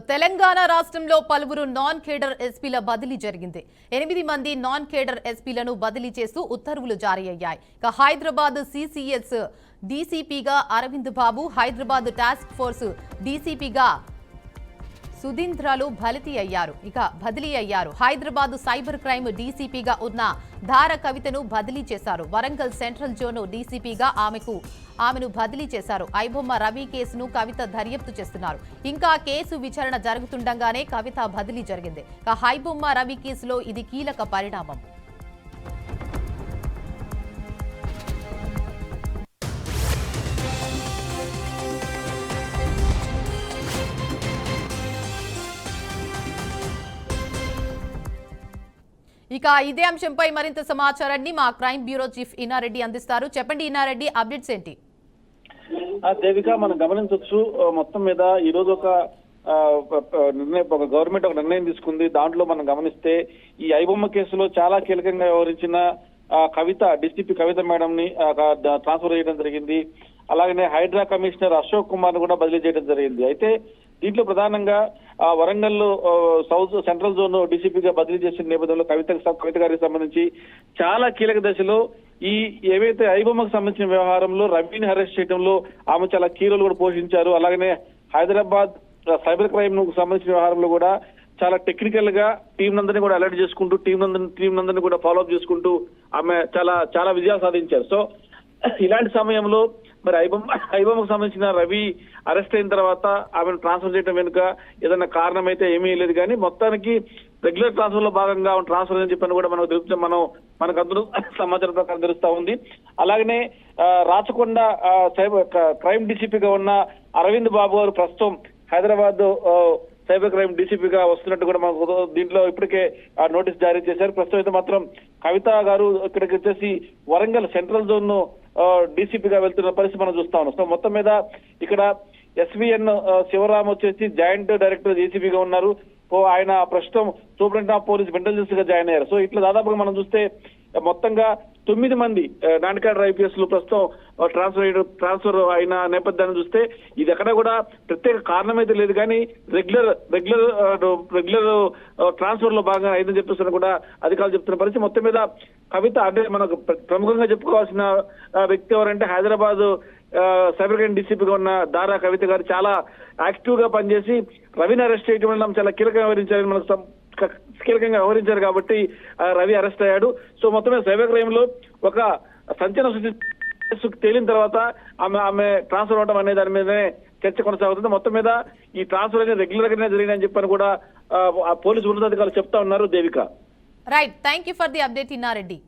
తెలంగాణ రాష్ట్రంలో పలువురు non cadre ఎస్పీల బదిలీ జరిగింది. 8 మంది నాన్ కేడర్ ఎస్పీలను బదిలీ చేస్తూ ఉత్తర్వులు జారీ అయ్యాయి. హైదరాబాద్ సిసిఎస్ డీసీపీగా అరవింద్ బాబు, హైదరాబాద్ టాస్క్ ఫోర్స్ డీసీపీగా సుధీంద్రలు బదిలీ అయ్యారు. హైదరాబాద్ సైబర్ క్రైమ్ డీసీపీగా ఉన్న ధార కవితను బదిలీ చేశారు. వరంగల్ సెంట్రల్ జోన్ డీసీపీగా ఆమెను బదిలీ చేశారు. ఐబొమ్మ రవి కేసును కవిత దర్యాప్తు చేస్తున్నారు. ఇంకా కేసు విచారణ జరుగుతుండగానే కవిత బదిలీ జరిగింది. ఐబొమ్మ రవి కేసులో ఇది కీలక పరిణామం. ఇక ఇదే అంశంపై మరింత సమాచారాన్ని మా క్రైమ్ బ్యూరో చీఫ్ ఇనారెడ్డి అందిస్తారు. చెప్పండి ఇనారెడ్డి, అప్డేట్స్ ఏంటి? దేవిక, మనం గమనించవచ్చు, మొత్తం మీద ఈ రోజు ఒక గవర్నమెంట్ ఒక నిర్ణయం తీసుకుంది. దాంట్లో మనం గమనిస్తే ఈ ఐబొమ్మ కేసులో చాలా కీలకంగా వ్యవహరించిన కవిత, డిసిపి కవిత మేడం ని ట్రాన్స్ఫర్ చేయడం జరిగింది. అలాగనే హైడ్రా కమిషనర్ అశోక్ కుమార్ ను కూడా బదిలీ చేయడం జరిగింది. అయితే దీంట్లో ప్రధానంగా వరంగల్ సౌత్ సెంట్రల్ జోన్ డీసీపీగా బదిలీ చేసిన నేపథ్యంలో కవిత గారికి సంబంధించి చాలా కీలక దశలో ఈ ఏవైతే ఐబొమ్మకు సంబంధించిన వ్యవహారంలో రవిని అరెస్ట్ చేయడంలో ఆమె చాలా కీ రోల్ కూడా పోషించారు. అలాగనే హైదరాబాద్ సైబర్ క్రైమ్ కు సంబంధించిన వ్యవహారంలో కూడా చాలా టెక్నికల్ గా టీం నందరినీ కూడా అలర్ట్ చేసుకుంటూ టీం నందరినీ కూడా ఫాలో అప్ చేసుకుంటూ ఆమె చాలా విజయాలు సాధించారు. సో ఇలాంటి సమయంలో మరి ఐబొమ్మకు సంబంధించిన రవి అరెస్ట్ అయిన తర్వాత ఆమెను ట్రాన్స్ఫర్ చేయడం వెనుక ఏదైనా కారణం అయితే ఏమీ లేదు. కానీ మొత్తానికి రెగ్యులర్ ట్రాన్స్ఫర్ లో భాగంగా ట్రాన్స్ఫర్ అని చెప్పని కూడా మనకు తెలుస్తుంది. మనకు అందరూ సమాచారం ప్రకారం తెలుస్తా ఉంది. అలాగనే రాచకొండ క్రైమ్ డీసీపీగా ఉన్న అరవింద్ బాబు గారు ప్రస్తుతం హైదరాబాద్ సైబర్ క్రైమ్ డీసీపీగా వస్తున్నట్టు కూడా మనకు దీంట్లో ఇప్పటికే నోటీస్ జారీ చేశారు. ప్రస్తుతం అయితే మాత్రం కవిత గారు ఇక్కడికి వచ్చేసి వరంగల్ సెంట్రల్ జోన్ ను డీసీపీగా వెళ్తున్న పరిస్థితి మనం చూస్తా ఉన్నాం. సో మొత్తం మీద ఇక్కడ ఎస్వీఎన్ శివరామ్ వచ్చేసి జాయింట్ డైరెక్టర్ డీసీపీగా ఉన్నారు. ఆయన ప్రస్తుతం సూపరింటెండెంట్ ఆఫ్ పోలీస్ ఇంటెలిజెన్స్ గా జాయిన్ అయ్యారు. సో ఇట్లా దాదాపుగా మనం చూస్తే మొత్తంగా 9 మంది నాన్ కేడర్ ఐపీఎస్ లు ప్రస్తుతం ట్రాన్స్ఫర్ అయిన నేపథ్యాన్ని చూస్తే ఇది ఎక్కడ కూడా ప్రత్యేక కారణం అయితే లేదు. కానీ రెగ్యులర్ ట్రాన్స్ఫర్ లో భాగంగా అయిందని చెప్పేసి కూడా అధికారులు చెప్తున్న పరిస్థితి. మొత్తం మీద కవిత అంటే మనకు ప్రముఖంగా చెప్పుకోవాల్సిన వ్యక్తి ఎవరంటే హైదరాబాద్ సైబర్ క్రైమ్ డీసీపీగా ఉన్న దారా కవిత గారు చాలా యాక్టివ్ గా పనిచేసి రవిని అరెస్ట్ చేయడం వల్ల చాలా కీలకంగా వ్యవహరించారని మనకు కీలకంగా వ్యవహరించారు కాబట్టి రవి అరెస్ట్ అయ్యాడు. సో మొత్తం మీద సైబర్ క్రైమ్ లో ఒక సంచలన తేలిన తర్వాత ఆమె ట్రాన్స్ఫర్ అవడం అనే దాని మీదనే చర్చ కొనసాగుతుంది. మొత్తం మీద ఈ ట్రాన్స్ఫర్ అనేది రెగ్యులర్ గానే జరిగిందని చెప్పని కూడా పోలీసు ఉన్నతాధికారులు చెప్తా ఉన్నారు. Devika, right, thank you for the update Inna Reddy.